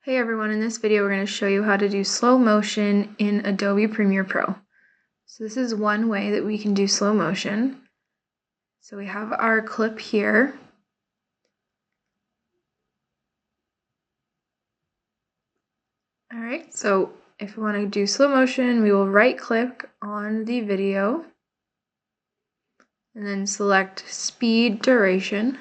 Hey everyone, in this video we're going to show you how to do slow motion in Adobe Premiere Pro. So this is one way that we can do slow motion. So we have our clip here. Alright, so if we want to do slow motion, we will right click on the video and then select speed duration.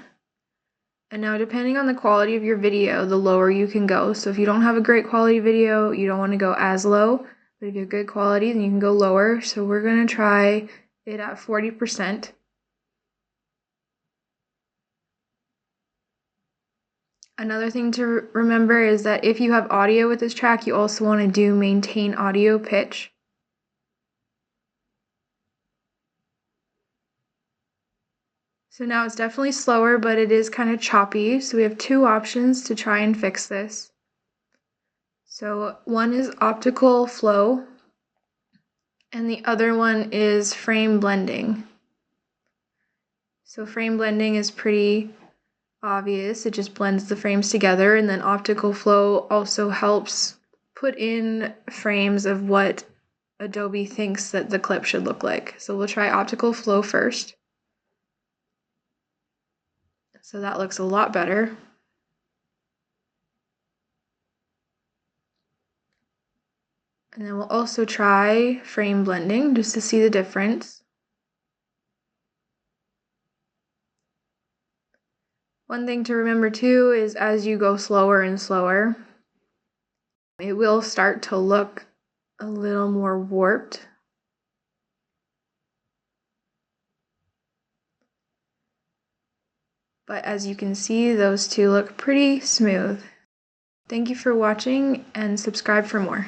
And now depending on the quality of your video, the lower you can go. So if you don't have a great quality video, you don't want to go as low, but if you have good quality, then you can go lower. So we're going to try it at 40%. Another thing to remember is that if you have audio with this track, you also want to do maintain audio pitch. So now it's definitely slower, but it is kind of choppy. So we have two options to try and fix this. So one is optical flow, and the other one is frame blending. So frame blending is pretty obvious. It just blends the frames together, and then optical flow also helps put in frames of what Adobe thinks that the clip should look like. So we'll try optical flow first. So that looks a lot better. And then we'll also try frame blending just to see the difference. One thing to remember too is as you go slower and slower, it will start to look a little more warped. But as you can see, those two look pretty smooth. Thank you for watching and subscribe for more.